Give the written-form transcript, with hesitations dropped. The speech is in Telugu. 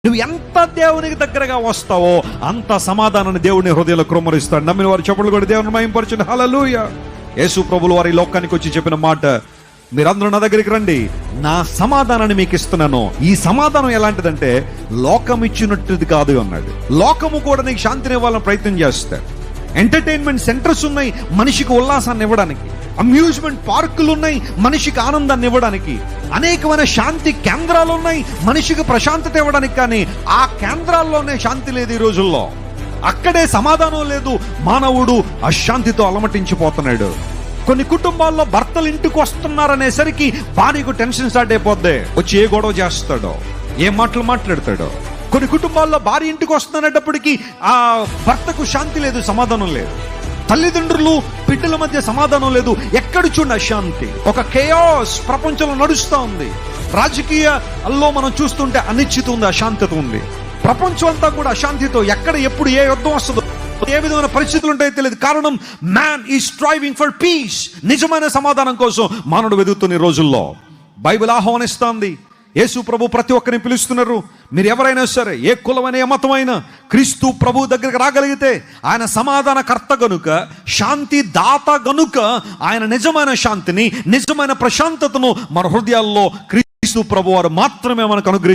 నువ్వు ఎంత దేవునికి దగ్గరగా వస్తావో అంత సమాధానాన్ని దేవుని హృదయంలో కృమ్మరిస్తాడు. నమ్మిన వారు చప్పట్లు కూడా దేవుని మహిమపరచండి. హల్లెలూయా. యేసు ప్రభులు వారి లోకానికి వచ్చి చెప్పిన మాట, మీరందరూ నా దగ్గరికి రండి, నా సమాధానాన్ని మీకు ఇస్తున్నాను. ఈ సమాధానం ఎలాంటిదంటే లోకం ఇచ్చినట్టుది కాదు అన్నాడు. లోకము కూడా నీకు శాంతిని ఇవ్వాలని ప్రయత్నం చేస్తాడు. ఎంటర్టైన్మెంట్ సెంటర్స్ ఉన్నాయి మనిషికి ఉల్లాసాన్ని ఇవ్వడానికి, అమ్యూజ్మెంట్ పార్కులు ఉన్నాయి మనిషికి ఆనందాన్ని ఇవ్వడానికి, అనేకమైన శాంతి కేంద్రాలు ఉన్నాయి మనిషికి ప్రశాంతత ఇవ్వడానికి. కానీ ఆ కేంద్రాల్లోనే శాంతి లేదు ఈ రోజుల్లో. అక్కడే సమాధానం లేదు. మానవుడు అశాంతితో అలమటించిపోతున్నాడు. కొన్ని కుటుంబాల్లో భర్తలు ఇంటికి వస్తున్నారనేసరికి భార్యకు టెన్షన్ స్టార్ట్ అయిపోద్ది. వచ్చి ఏ గొడవ చేస్తాడో, ఏ మాటలు మాట్లాడతాడో. కొన్ని కుటుంబాల్లో భార్య ఇంటికి వస్తున్నప్పటికీ ఆ భర్తకు శాంతి లేదు, సమాధానం లేదు. తల్లిదండ్రులు బిడ్డల మధ్య సమాధానం లేదు. ఎక్కడ చూడండి అశాంతి, ఒక కేయాస్ ప్రపంచంలో నడుస్తూ ఉంది. రాజకీయాల్లో మనం చూస్తుంటే అనిశ్చిత ఉంది, అశాంతత ఉంది. ప్రపంచం అంతా కూడా అశాంతితో, ఎక్కడ ఎప్పుడు ఏ యుద్ధం వస్తుందో, ఏ విధమైన పరిస్థితులు ఉంటాయో తెలియదు. కారణం, మ్యాన్ ఈ స్ట్రైవింగ్ ఫర్ పీస్. నిజమైన సమాధానం కోసం మానవుడు వెతుకుతున్న ఈ రోజుల్లో బైబిల్ ఆహ్వానిస్తోంది. యేసు ప్రభు ప్రతి ఒక్కరిని పిలుస్తున్నారు. మీరు ఎవరైనా సరే, ఏ కులమైన ఏ మతమైనా, క్రీస్తు ప్రభు దగ్గరికి రాగలిగితే ఆయన సమాధానకర్త గనుక, శాంతి దాత గనుక, ఆయన నిజమైన శాంతిని, నిజమైన ప్రశాంతతను మన హృదయాల్లో క్రీస్తు ప్రభు వారు మాత్రమే మనకు అనుగ్రహించారు.